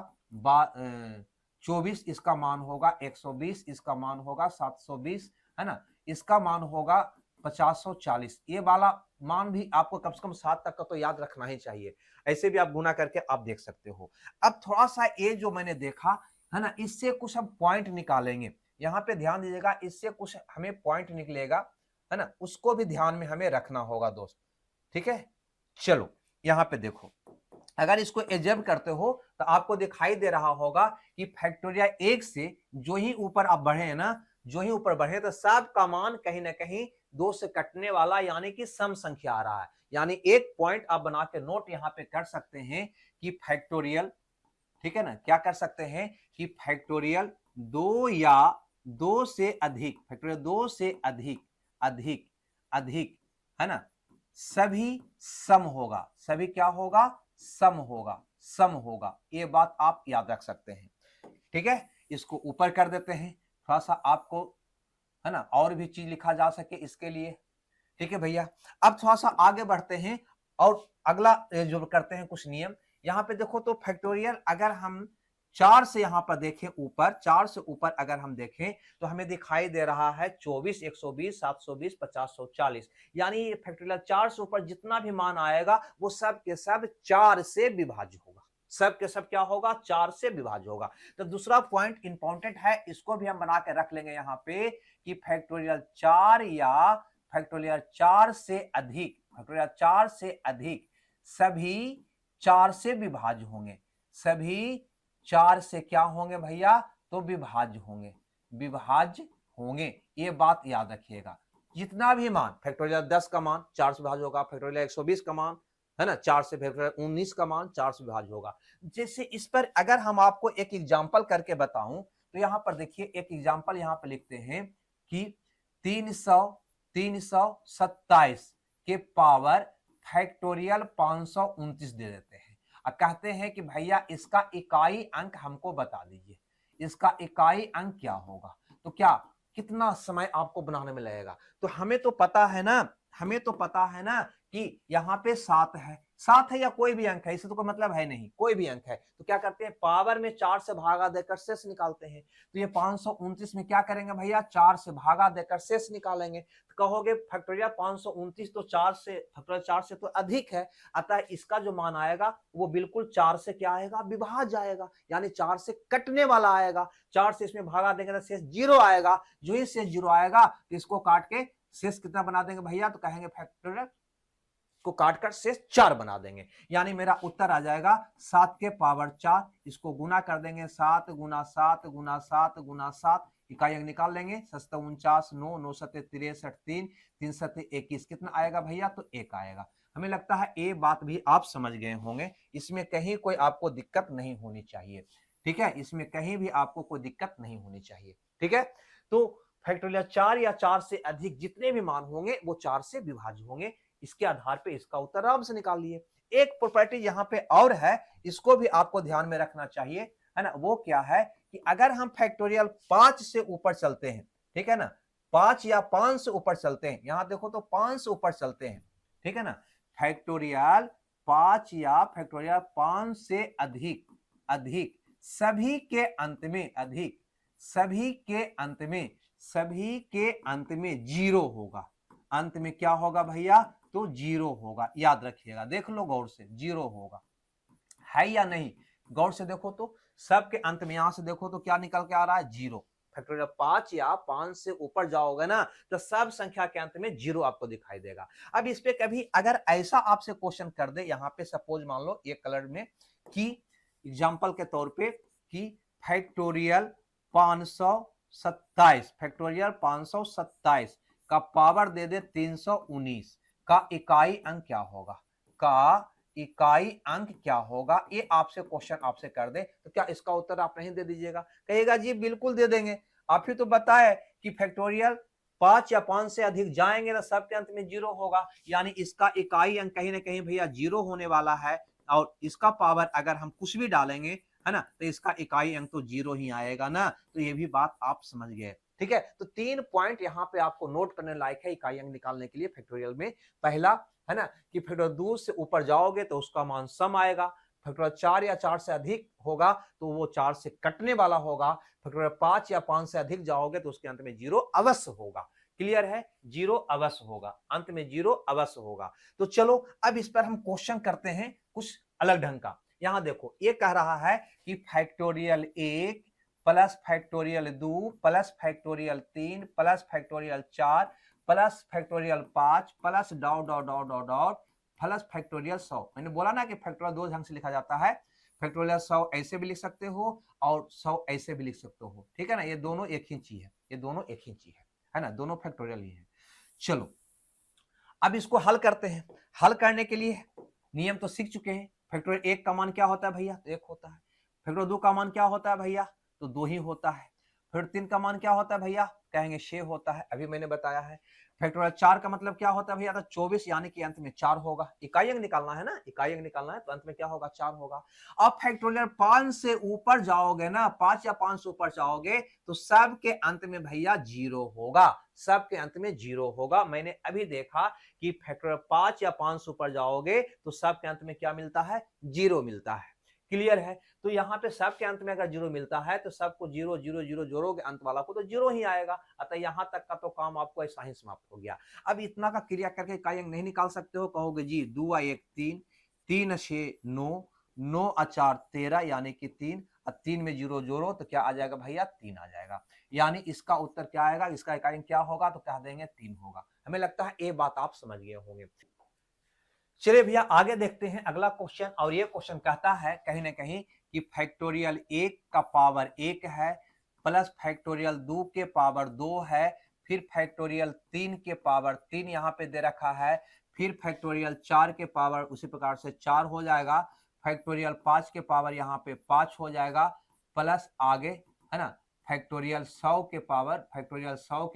24, इसका मान होगा 120, इसका मान होगा 720, है ना। इसका मान होगा 5040। ये वाला मान भी आपको कम से कम 7 तक का तो याद रखना ही चाहिए। ऐसे भी आप गुना करके आप देख सकते हो। अब थोड़ा सा ये जो मैंने देखा, है ना, इससे कुछ हम पॉइंट निकालेंगे। यहाँ पे ध्यान दीजिएगा, इससे कुछ हमें पॉइंट निकलेगा, है ना, उसको भी ध्यान में हमें रखना होगा दोस्त, ठीक है। चलो यहाँ पे देखो, अगर इसको एजब करते हो तो आपको दिखाई दे रहा होगा कि फैक्टोरियल 1 से जो ही ऊपर आप बढ़े ना, जो ही ऊपर बढ़े तो सब का मान कहीं ना कहीं 2 से कटने वाला, यानी कि सम संख्या आ रहा है। यानी एक पॉइंट आप बना के नोट यहाँ पे कर सकते हैं कि फैक्टोरियल, ठीक है ना, क्या कर सकते हैं कि फैक्टोरियल 2 या 2 से अधिक, फैक्टोरियल 2 से अधिक अधिक अधिक, है ना, सभी सम होगा, सभी क्या होगा, सम होगा, सम होगा। ये बात आप याद रख सकते हैं। ठीक है, इसको ऊपर कर देते हैं, थोड़ा सा आपको, है ना, और भी चीज लिखा जा सके इसके लिए। ठीक है भैया, अब थोड़ा सा आगे बढ़ते हैं और अगला जो करते हैं कुछ नियम। यहां पे देखो तो फैक्टोरियल अगर हम 4 से यहां पर देखें, ऊपर 4 से ऊपर अगर हम देखें तो हमें दिखाई दे रहा है 24, 120, 720, 50, 140। यानी ये फैक्टोरियल 4 से ऊपर जितना भी मान आएगा वो सब के सब 4 से विभाज्य होगा, सब के सब क्या होगा, 4 से विभाज्य होगा। तो दूसरा पॉइंट इंपॉर्टेंट है, इसको भी हम बना के रख लेंगे यहां पे कि फैक्टोरियल 4 या फैक्टोरियल 4 से अधिक, फैक्टोरियल 4 से अधिक सभी 4 से विभाज्य होंगे, सभी 4 से क्या होंगे भैया, तो विभाज्य होंगे, विभाज्य होंगे। ये बात याद रखिएगा। जितना भी मान, फैक्टोरियल 10 का मान 4 से विभाज्य होगा, फैक्टोरियल 120 का मान, है ना, 4 से, फैक्टोरियल 19 का मान 4 से विभाज्य होगा। जैसे इस पर अगर हम आपको एक एग्जांपल करके बताऊं तो यहां पर देखिए, एक एग्जांपल यहां पर लिखते हैं कि 327 के पावर फैक्टोरियल 529 दे देते हैं और कहते हैं कि भैया इसका इकाई अंक हमको बता दीजिए, इसका इकाई अंक क्या होगा। तो क्या, कितना समय आपको बनाने में लगेगा। तो हमें तो पता है ना, हमें तो पता है ना कि यहाँ पे 7 है, 7 है या कोई भी अंक है, इससे तो कोई मतलब है नहीं, कोई भी अंक है। तो क्या करते हैं, पावर में 4 से भागा देकर शेष निकालते हैं। तो ये 529 में क्या करेंगे भैया, 4 से भागा देकर शेष निकालेंगे। तो कहोगे फैक्टोरियल 529 तो 4 से, फैक्टोरियल 4 से तो अधिक है, अतः इसका जो मान आएगा वो बिल्कुल 4 से क्या आएगा, विभाज्य आएगा, यानी 4 से कटने वाला आएगा। 4 से इसमें भागा देंगे तो शेष 0 आएगा। जो ही शेष 0 आएगा तो इसको काट के शेष कितना बना देंगे भैया, तो कहेंगे फैक्टोरियल को काटकर शेष 4 बना देंगे। यानी मेरा उत्तर आ जाएगा 7 के पावर 4। इसको गुना कर देंगे, 7 गुना 7 गुना 7 गुना 7, इकाई अंक निकाल लेंगे, 7 9 9 7 63 3 3 7 21, कितना आएगा भैया, तो 1 आएगा। हमें लगता है ये बात भी आप समझ गए होंगे, इसमें कहीं कोई आपको दिक्कत नहीं होनी चाहिए। ठीक है, इसमें कहीं भी आपको कोई दिक्कत नहीं होनी चाहिए। ठीक है, तो फैक्टोरियल 4 या 4 से अधिक जितने भी मान होंगे वो 4 से विभाज्य होंगे। इसके आधार पे इसका उत्तर आराम से निकाल लिए। एक प्रॉपर्टी यहाँ पे और है, इसको भी आपको ध्यान में रखना चाहिए, है ना, वो क्या है कि अगर हम फैक्टोरियल 5 से ऊपर चलते हैं, ठीक है ना, 5 या 5 से ऊपर चलते हैं, यहां देखो तो 5 से ऊपर चलते हैं, ठीक है ना, फैक्टोरियल 5 या फैक्टोरियल 5 से अधिक अधिक सभी के अंत में, अधिक सभी के अंत में, सभी के अंत में 0 होगा। अंत में क्या होगा भैया, तो 0 होगा, याद रखिएगा। देख लो गौर से, 0 होगा, है या नहीं, गौर से देखो तो सबके अंत में, यहां से देखो तो क्या निकल के आ रहा है, 0। फैक्टोरियल 5 या 5 से ऊपर जाओगे ना तो सब संख्या के अंत में 0 आपको दिखाई देगा। अब इस पे कभी अगर ऐसा आपसे क्वेश्चन कर दे, यहां पे सपोज मान लो ये कलर में कि एग्जाम्पल के तौर पे कि फैक्टोरियल 527, फैक्टोरियल 527 का पावर दे दे 319, का इकाई अंक क्या होगा, का इकाई अंक क्या होगा, ये आपसे क्वेश्चन आपसे कर दे तो क्या इसका उत्तर आप नहीं दे दीजिएगा, कहेगा जी बिल्कुल दे देंगे। आप ही तो बताए कि फैक्टोरियल 5 या 5 से अधिक जाएंगे तो सबके अंत में 0 होगा, यानी इसका इकाई अंक कहीं ना कहीं भैया 0 होने वाला है। और इसका पावर अगर हम कुछ भी डालेंगे, है ना, तो इसका इकाई अंक तो 0 ही आएगा ना। तो ये भी बात आप समझ गए। ठीक है, तो 3 पॉइंट यहाँ पे आपको नोट करने लायक है इकाई अंक निकालने के लिए फैक्टोरियल में। पहला, है ना, कि फैक्टोरियल 2 से ऊपर जाओगे तो उसका मान सम आएगा। फैक्टोरियल 4 या 4 से अधिक होगा तो वो 4 से कटने वाला होगा। फैक्टोरियल 5 या 5 से अधिक जाओगे तो उसके अंत में 0 अवश्य होगा। क्लियर है, 0 अवश्य होगा, अंत में 0 अवश्य होगा। तो चलो अब इस पर हम क्वेश्चन करते हैं कुछ अलग ढंग का। यहां देखो, ये कह रहा है कि factorial 1 plus factorial 2 plus factorial 3 plus factorial 4 plus factorial 5 plus dot dot dot dot dot plus factorial 100। मैंने बोला ना कि फैक्टोरियल 2 ढंग से लिखा जाता है, फैक्टोरियल 100 ऐसे भी लिख सकते हो और 100 ऐसे भी लिख सकते हो। ठीक है ना, ये दोनों एक ही चीज है, ये दोनों एक ही चीज है ना, दोनों फैक्टोरियल ही है। चलो अब इसको हल करते हैं। हल करने के लिए नियम तो सीख चुके हैं। फैक्टोरियल 1 का मान क्या होता है भैया, तो 1 होता है। फैक्टोरियल 2 का मान क्या होता है भैया, तो 2 ही होता है। फिर 3 का मान क्या होता है भैया, कहेंगे 6 होता है, अभी मैंने बताया है। फैक्टोरियल 4 का मतलब क्या होता है भैया, तो 24 यानी कि अंत में 4 होगा। इकाई अंक निकालना है ना, इकाई अंक निकालना है, तो अंत में क्या होगा, 4 होगा। अब फैक्टोरियल 5 से ऊपर जाओगे ना, 5 या 5 से ऊपर जाओगे तो सब के अंत में भैया 0 होगा, सब के अंत में 0 होगा। मैंने अभी देखा कि फैक्टोरियल 5 या 5 से ऊपर जाओगे तो सब के अंत में क्या मिलता है, 0 मिलता है। क्लियर है। तो यहाँ पे सब के अंत में अगर 0 मिलता है तो सबको 0 0 0 जोड़ोगे अंत वाला को तो 0 ही आएगा। अतः यहाँ तक का तो काम आपको ऐसा ही समाप्त हो गया। अब इतना का क्रिया करके इकाई अंक नहीं निकाल सकते हो, कहोगे जी 2 1 3, 3 6 9, 9 4 13 यानी कि 3, और 3 में 0 जोड़ो तो क्या आ जाएगा भैया, 3 आ जाएगा। यानी इसका उत्तर क्या आएगा, इसका इकाई अंक क्या होगा, तो कह देंगे 3 होगा। हमें लगता है ये बात आप समझ गए होंगे। चलिए भैया आगे देखते हैं अगला क्वेश्चन, और ये क्वेश्चन कहता है कहीं ना कहीं कि फैक्टोरियल 1 का पावर 1 है प्लस फैक्टोरियल 2 के पावर 2 है, फिर फैक्टोरियल 3 के पावर 3 यहाँ पे दे रखा है, फिर फैक्टोरियल 4 के पावर उसी प्रकार से 4 हो जाएगा, फैक्टोरियल 5 के पावर यहाँ पे 5 हो जाएगा, प्लस आगे है ना फैक्टोरियल 100 के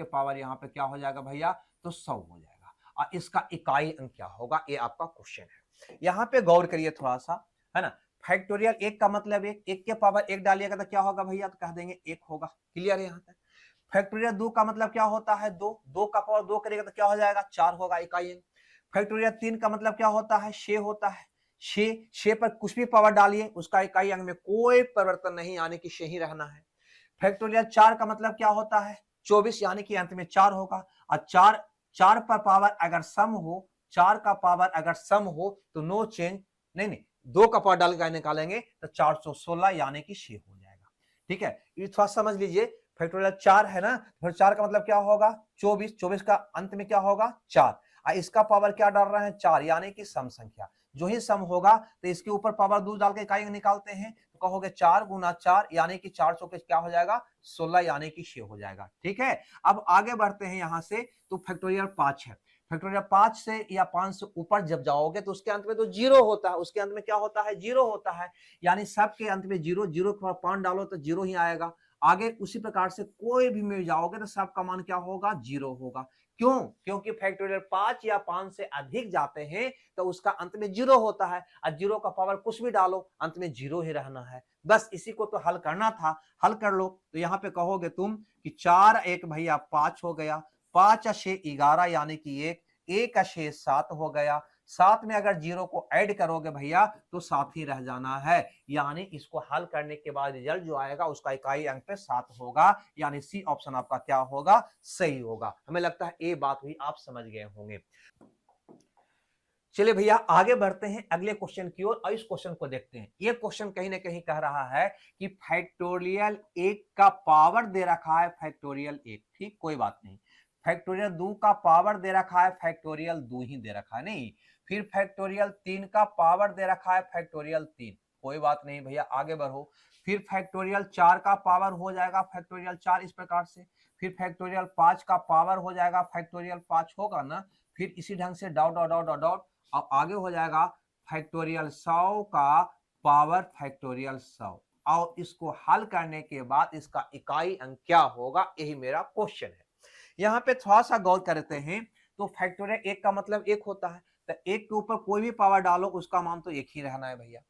पावर यहाँ पे क्या हो जाएगा भैया, तो 100 हो जाएगा। और इसका इकाई अंक क्या होगा, ये आपका क्वेश्चन है। यहाँ पे गौर करिए थोड़ा सा, है ना। फैक्टोरियल 1 का मतलब 1 के पावर 1 डालिएगा तो क्या होगा भैया, तो कह देंगे 1 होगा। क्लियर है यहाँ तक। फैक्टोरियल 2 का मतलब क्या होता है, 2, 2 का पावर 2 करेगा तो क्या हो जाएगा, 4 होगा इकाई अंक। फैक्टोरियल 3 का मतलब क्या होता है, 6 होता है। 6 पर कुछ भी पावर डालिए उसका इकाई अंक में कोई परिवर्तन नहीं, यानी कि 6 ही रहना है। फैक्टोरियल 4 का मतलब क्या होता है, 24 यानी कि अंत में 4 होगा। और 4 पर पावर अगर सम हो, 4 का पावर अगर सम हो तो नो चेंज, नहीं 2 का पावर डाल के निकालेंगे तो 416 यानी कि 6 हो जाएगा। ठीक है, ये थोड़ा समझ लीजिए। फैक्टोरियल 4 है ना, फिर 4 का मतलब क्या होगा, 24, 24 का अंत में क्या होगा, 4, और इसका पावर क्या डाल रहे हैं, 4 यानी कि सम संख्या। जो ही सम होगा तो इसके ऊपर पावर 2 डाल के इकाई निकालते हैं, तो कहोगे 4 गुना 4 यानी कि 4 चौके क्या हो जाएगा, 16 यानी कि 6 हो जाएगा। ठीक है, अब आगे बढ़ते हैं यहां से। तो फैक्टोरियल 5 है, फैक्टोरियल 5 से या 5 से ऊपर जब जाओगे तो उसके अंत में तो 0 होता है, उसके अंत में क्या होता है, 0 होता है। यानी सबके अंत में 0, 0 के 5 डालो तो 0 ही आएगा। आगे उसी प्रकार से कोई भी में जाओगे तो सबका मान क्या होगा, 0 होगा। क्यों, क्योंकि फैक्टोरियल 5 या 5 से अधिक जाते हैं तो उसका अंत में 0 होता है, और 0 का पावर कुछ भी डालो अंत में 0 ही रहना है। बस इसी को तो हल करना था, हल कर लो। तो यहाँ पे कहोगे तुम कि 4 1 भैया 5 हो गया, 5 6 11 यानी कि 1 6 7 हो गया। 7 में अगर 0 को ऐड करोगे भैया तो 7 ही रह जाना है। यानी इसको हल करने के बाद रिजल्ट जो आएगा उसका इकाई अंक पे 7 होगा। यानी सी ऑप्शन आपका क्या होगा, सही होगा। हमें लगता है ये बात हुई, आप समझ गए होंगे। चलिए भैया आगे बढ़ते हैं अगले क्वेश्चन की ओर, और इस क्वेश्चन को देखते हैं। ये क्वेश्चन कहीं ना कहीं कह रहा है कि फैक्टोरियल 1 का पावर दे रखा है फैक्टोरियल 1, ठीक, कोई बात नहीं। फैक्टोरियल 2 का पावर दे रखा है फैक्टोरियल 2 ही दे रखा है, नहीं। फिर फैक्टोरियल 3 का पावर दे रखा है फैक्टोरियल 3, कोई बात नहीं भैया आगे बढ़ो। फिर फैक्टोरियल 4 का पावर हो जाएगा फैक्टोरियल 4 इस प्रकार से। फिर फैक्टोरियल 5 का पावर हो जाएगा फैक्टोरियल 5 होगा ना। फिर इसी ढंग से डॉट डॉट डॉट डॉट, अब आगे हो जाएगा फैक्टोरियल 100 का पावर फैक्टोरियल 100, और इसको हल करने के बाद इसका इकाई अंक क्या होगा, यही मेरा क्वेश्चन है। यहाँ पे थोड़ा सा गौर करते हैं। तो फैक्टोरियल 1 का मतलब 1 होता है, तो 1 के ऊपर कोई भी पावर डालो उसका मान तो 1 ही रहना है भैया।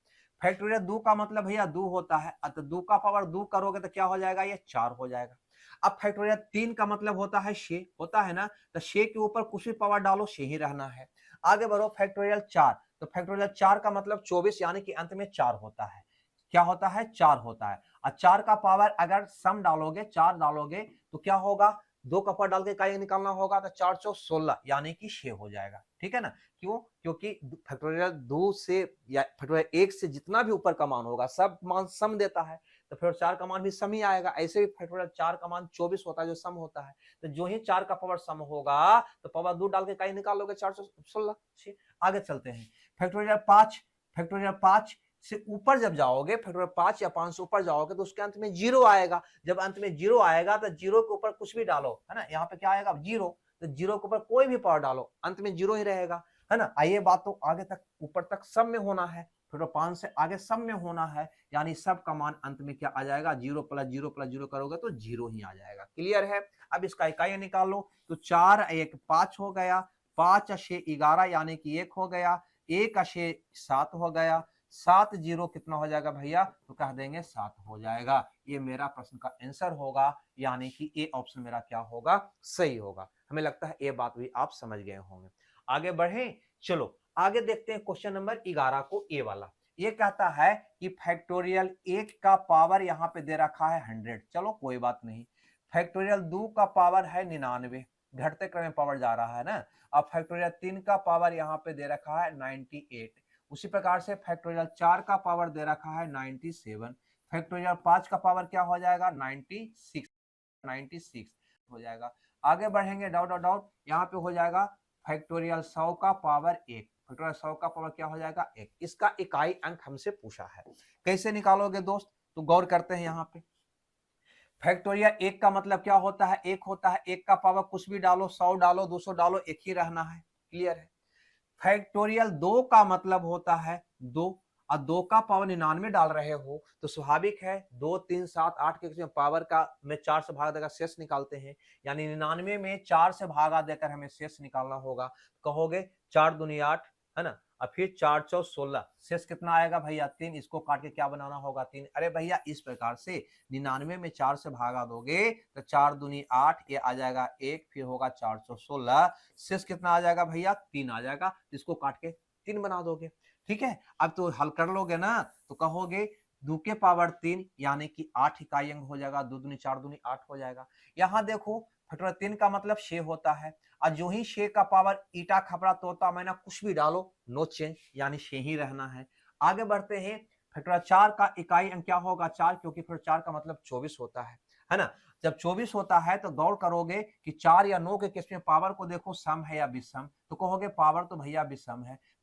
फैक्टोरियल 2 का मतलब भैया 2 होता है, तो 2 का पावर 2 करोगे तो क्या हो जाएगा, ये 4 हो जाएगा। अब फैक्टोरियल 3 का मतलब होता है 6 होता है ना, तो 6 के ऊपर कुछ भी पावर डालो 6 ही रहना है। आगे बढ़ो फैक्टोरियल 4, तो फैक्टोरियल 4 का मतलब 24 यानी कि अंत में 4 होता है। क्या होता है, 4 होता है। और 4 का पावर अगर सम डालोगे, 4 डालोगे तो क्या होगा, 2 का पावर डाल के इकाई निकालना होगा तो 4 चौक 16 यानी कि 6 हो जाएगा। ठीक है ना, क्यों, क्योंकि फैक्टोरियल 2 से या फैक्टोरियल 1 से जितना भी ऊपर का मान होगा सब मान सम देता है, तो फिर 4 का मान भी सम ही आएगा। ऐसे भी फैक्टोरियल 4 का मान 24 होता है जो सम होता है, तो जो ही 4 का पावर सम होगा तो पावर 2 डाल के इकाई निकालोगे 416। आगे चलते हैं। फैक्टोरियल 5 से ऊपर जब जाओगे, फैक्टोरियल 5 या 5 से ऊपर जाओगे तो उसके अंत में 0 आएगा। जब अंत में 0 आएगा तो 0 के ऊपर कुछ भी डालो, है ना, यहाँ पे क्या आएगा 0, तो 0 के ऊपर कोई भी पावर डालो अंत में 0 ही रहेगा, है ना। आइए बात तो आगे तक ऊपर तक सब में होना है। फैक्टोरियल 5 से आगे सब में होना है, यानी सब का मान अंत में क्या आ जाएगा, 0 प्लस 0 प्लस 0 करोगे तो 0 ही आ जाएगा। क्लियर है। अब इसका इकाई निकालो, तो 4 1 5 हो गया, 5 6 11 यानी कि 1 हो गया, 1 6 7 हो गया, 7 0 कितना हो जाएगा भैया, तो कह देंगे 7 हो जाएगा। ये मेरा प्रश्न का आंसर होगा, यानी कि ए ऑप्शन मेरा क्या होगा, सही होगा। हमें लगता है ये बात भी आप समझ गए होंगे। आगे बढ़े, चलो आगे देखते हैं क्वेश्चन नंबर 11 को, ए वाला। ये कहता है कि फैक्टोरियल 1 का पावर यहाँ पे दे रखा है 100, चलो कोई बात नहीं। फैक्टोरियल 2 का पावर है 99, घटते क्रम में पावर जा रहा है ना। अब फैक्टोरियल 3 का पावर यहाँ पे दे रखा है 98, उसी प्रकार से फैक्टोरियल 4 का पावर दे रखा है 97, फैक्टोरियल 5 का पावर क्या हो जाएगा 96 हो जाएगा। आगे बढ़ेंगे, डाउट डाउट डाउट, यहाँ पे हो जाएगा फैक्टोरियल 100 का पावर 1, फैक्टोरियल 100 का पावर क्या हो जाएगा 1। इसका इकाई अंक हमसे पूछा है, कैसे निकालोगे दोस्त, तो गौर करते हैं यहाँ पे। फैक्टोरियल 1 का मतलब क्या होता है, 1 होता है, 1 का पावर कुछ भी डालो, 100 डालो 200 डालो, एक ही रहना है। क्लियर है। फैक्टोरियल 2 का मतलब होता है 2, और 2 का पावर 99 डाल रहे हो तो स्वाभाविक है 2 3 7 8 के पावर का में 4 से भाग देकर शेष निकालते हैं, यानी 99 में 4 से भागा देकर हमें शेष निकालना होगा। कहोगे 4 दूनी 8 है ना, और फिर 4 4 16, शेष कितना आएगा भैया 3, इसको काट के क्या बनाना होगा 3। अरे भैया इस प्रकार से 99 में 4 से भागा दोगे तो 4 दूनी 8, ये आ जाएगा 1, फिर होगा 416, शेष कितना आ जाएगा भैया 3 आ जाएगा, इसको काट के 3 बना दोगे। ठीक है, अब तो हल कर लोगे ना, तो कहोगे 2 के पावर 3 यानी कि 8 इकाई अंक हो जाएगा, 2 दूनी 4 दूनी 8 हो जाएगा। यहाँ देखो फैक्टोरियल 3 का मतलब 6 होता है, और जो ही 6 का पावर ईटा खपरा तोता मैना कुछ भी डालो, नो चेंज, यानी 6 ही रहना है। आगे बढ़ते हैं, फैक्टोरियल 4 का इकाई अंक क्या होगा 4, क्योंकि फिर 4 का मतलब 24 होता है ना। जब 24 होता है तो गौर करोगे कि 4 या 9 के केस में पावर को देखो सम है या विषम, तो कहोगे पावर तो भैया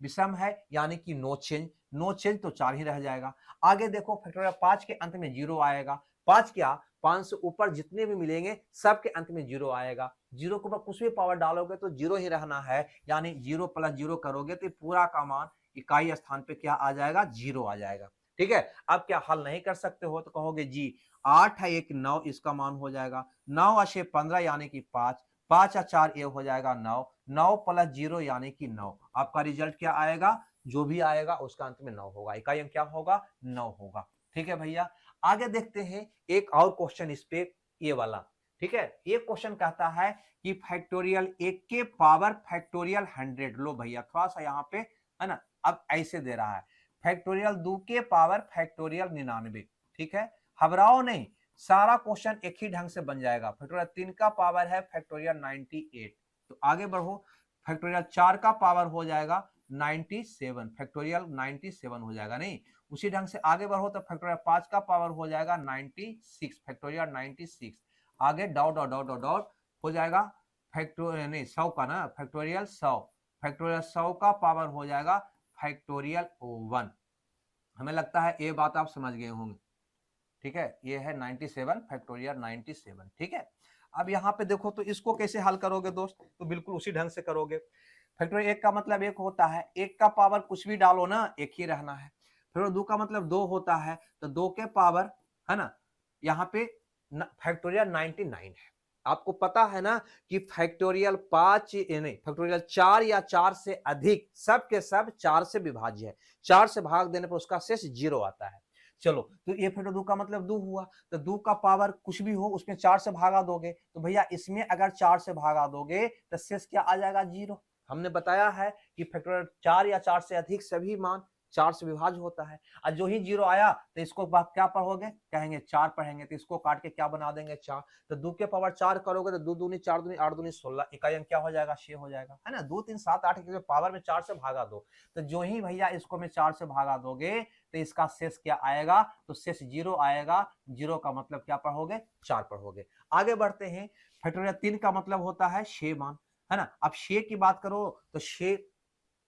विषम है यानी कि नो चेंज, नो चेंज तो 4 ही रह जाएगा। आगे देखो फैक्टोरियल 5 के अंत में 0 आएगा, 5 क्या 5 से ऊपर जितने भी मिलेंगे सबके अंत में 0 आएगा, 0 के ऊपर कुछ भी पावर डालोगे तो 0 ही रहना है, यानी 0 प्लस 0 करोगे तो पूरा का मान इकाई स्थान पे क्या आ जाएगा 0 आ जाएगा। ठीक है, अब क्या हल नहीं कर सकते हो तो कहोगे जी 8 है 1 9, इसका मान हो जाएगा 9 और 6 15 यानी कि 5, 5 और 4 ये हो जाएगा 9, 9 प्लस 0 यानी कि 9। आपका रिजल्ट क्या आएगा, जो भी आएगा उसका अंत में 9 होगा, इकाई अंक क्या होगा 9 होगा। ठीक है भैया, आगे देखते हैं एक और क्वेश्चन इस पे, ये वाला। ठीक है, ये क्वेश्चन कहता है कि फैक्टोरियल 1 के पावर फैक्टोरियल 100, लो भैया थोड़ा सा यहाँ पे है ना, अब ऐसे दे रहा है फैक्टोरियल 2 के पावर फैक्टोरियल 99। ठीक है, घबराओ नहीं, सारा क्वेश्चन एक ही ढंग से बन जाएगा। फैक्टोरियल 3 का पावर है फैक्टोरियल 98, तो आगे बढ़ो, फैक्टोरियल 4 का पावर हो जाएगा 97, फैक्टोरियल 97 हो जाएगा। नहीं, उसी ढंग से आगे बढ़ो तो फैक्टोरियल 5 का पावर हो जाएगा 96, फैक्टोरियल 96। आगे dot dot dot dot dot हो जाएगा फैक्टोरियल नहीं 100 का ना, फैक्टोरियल 100, फैक्टोरियल 100 का पावर हो जाएगा फैक्टोरियल 1। हमें लगता है ये बात आप समझ गए होंगे। ठीक है, ये है 97 फैक्टोरियल 97। ठीक है, अब यहाँ पे देखो तो इसको कैसे हल करोगे दोस्त, तो बिल्कुल उसी ढंग से करोगे। फैक्टोरियल 1 का मतलब 1 होता है, 1 का पावर कुछ भी डालो ना एक ही रहना है। फिर 2 का मतलब 2 होता है, तो 2 के पावर है ना, यहाँ पे फैक्टोरियल 99 है। आपको पता है ना कि फैक्टोरियल 5 नहीं, फैक्टोरियल 4 या 4 से अधिक सब के सब 4 से विभाज्य है, 4 से भाग देने पर उसका शेष 0 आता है। चलो, तो ये फैक्टर 2 का मतलब 2 हुआ, तो 2 का पावर कुछ भी हो उसमें 4 से भागा दोगे, तो भैया इसमें अगर 4 से भागा दोगे तो शेष क्या आ जाएगा 0। हमने बताया है कि फैक्टोरियल 4 या 4 से अधिक सभी मान 4 से विभाज्य होता है, और जो ही 0 आया तो इसको क्या पढ़ोगे, कहेंगे 4 पढ़ेंगे, तो इसको काट के क्या बना देंगे 4, तो 2 के पावर 4 करोगे तो 2 दूनी 4 दूनी 8 दूनी 16, इकाई अंक क्या हो जाएगा 6 हो जाएगा, है ना। 2 3 7 8 के पावर में 4 से भागा दो, तो जो ही भैया इसको में 4 से भागा दोगे तो इसका शेष क्या आएगा, तो शेष 0 आएगा। 0 का मतलब क्या पढ़ोगे 4 पढ़ोगे। आगे बढ़ते हैं, फैक्टोरियल 3 का मतलब होता है 6 मान, है ना। अब 6 की बात करो तो 6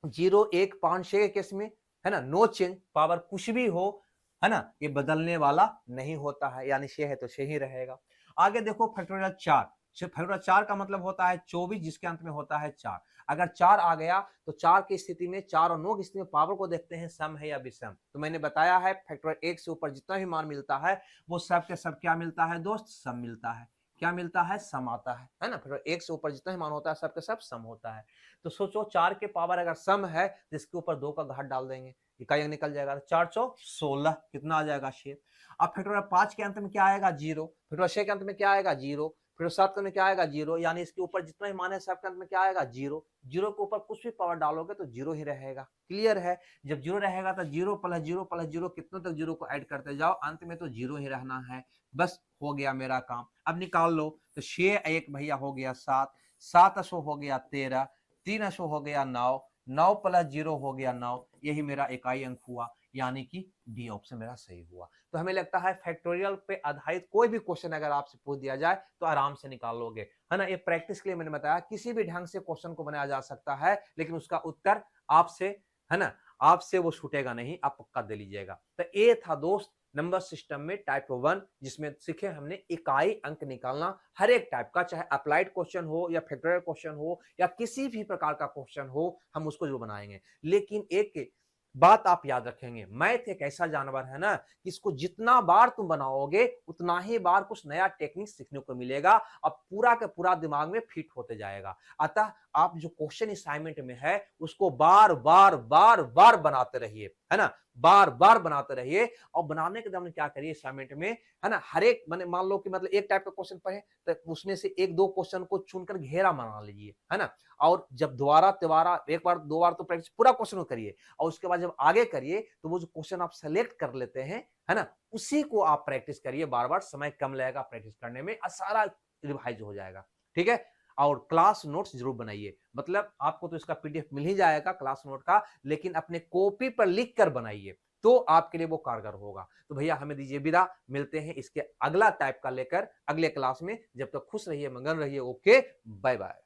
0 1 5 6 के केस में है ना नो चेंज, पावर कुछ भी हो है ना, ये बदलने वाला नहीं होता है, यानी 6 है तो 6 ही रहेगा। आगे देखो फैक्टोरियल 4, फैक्टोरियल 4 का मतलब होता है 24 जिसके अंत में होता है 4। अगर 4 आ गया तो 4 की स्थिति में 4 और 9 की स्थिति में पावर को देखते हैं सम है या विषम। तो मैंने बताया है फैक्टोरियल 1 से ऊपर जितना भी मान मिलता है वो सब के सब क्या मिलता है दोस्त, सम मिलता है। क्या मिलता है, सम आता है ना। फिर 1 से ऊपर जितना ही मान होता है सब के सब सम होता है। तो सोचो 4 के पावर अगर सम है तो इसके ऊपर 2 का घात डाल देंगे, इकाई निकल जाएगा 4 चौक 16, कितना आ जाएगा शेर। अब फैक्टोरियल 5 के अंत में क्या आएगा, 0। फैक्टोरियल 6 के अंत में क्या आएगा, 0। फिर 7 के अंत में क्या आएगा, 0। यानी इसके ऊपर जितना ही मान है सब के अंत में क्या आएगा, 0। 0 के ऊपर कुछ भी पावर डालोगे तो 0 ही रहेगा। क्लियर है। जब 0 रहेगा तो 0 प्लस 0 प्लस 0 कितनों तक 0 को ऐड करते जाओ, अंत में तो 0 ही रहना है। बस हो गया मेरा काम। अब निकाल लो तो 6 1 भैया हो गया 7, 7 अशो हो गया 13, 3 अशो हो गया 9, 9 प्लस 0 हो गया 9। यही मेरा इकाई अंक हुआ, यानी कि डी ऑप्शन मेरा सही हुआ। तो हमें लगता है फैक्टोरियल पे आधारित कोई भी क्वेश्चन अगर आपसे पूछ दिया जाए तो आराम से निकाल लोगे, है ना। ये प्रैक्टिस के लिए मैंने बताया, किसी भी ढंग से क्वेश्चन को बनाया जा सकता है, लेकिन उसका उत्तर आपसे, है ना, आपसे वो छूटेगा नहीं, आप पक्का दे लीजिएगा। तो ये था दोस्त नंबर सिस्टम में टाइप 1, जिसमें सीखे हमने इकाई अंक निकालना हर एक टाइप का, चाहे अप्लाइड क्वेश्चन हो या फैक्टोरियल क्वेश्चन हो या किसी भी प्रकार का क्वेश्चन हो, हम उसको जरूर बनाएंगे। लेकिन एक बात आप याद रखेंगे, मैथ एक ऐसा जानवर है ना कि इसको जितना बार तुम बनाओगे उतना ही बार कुछ नया टेक्निक सीखने को मिलेगा और पूरा का पूरा दिमाग में फिट होते जाएगा। अतः आप जो क्वेश्चन असाइनमेंट में है उसको बार बार बार बार बनाते रहिए, है ना, बार बार बनाते रहिए। और बनाने के दौरान क्या करिए असाइनमेंट में, है ना, हर एक मान लो कि मतलब एक टाइप का क्वेश्चन पढ़े तो उसमें से 1-2 क्वेश्चन को चुनकर घेरा बना लीजिए, है ना। और जब दोबारा तिबारा एक बार 2 बार तो प्रैक्टिस पूरा क्वेश्चन करिए, और उसके बाद जब आगे करिए तो वो जो क्वेश्चन आप सेलेक्ट कर लेते हैं, है ना, उसी को आप प्रैक्टिस करिए बार बार। समय कम लगेगा प्रैक्टिस करने में और सारा रिवाइज हो जाएगा। ठीक है। और क्लास नोट्स जरूर बनाइए, मतलब आपको तो इसका पीडीएफ मिल ही जाएगा क्लास नोट का, लेकिन अपने कॉपी पर लिख कर बनाइए तो आपके लिए वो कारगर होगा। तो भैया हमें दीजिए विदा, मिलते हैं इसके अगला टाइप का लेकर अगले क्लास में। जब तक खुश रहिए, मगन रहिए। Okay, bye bye.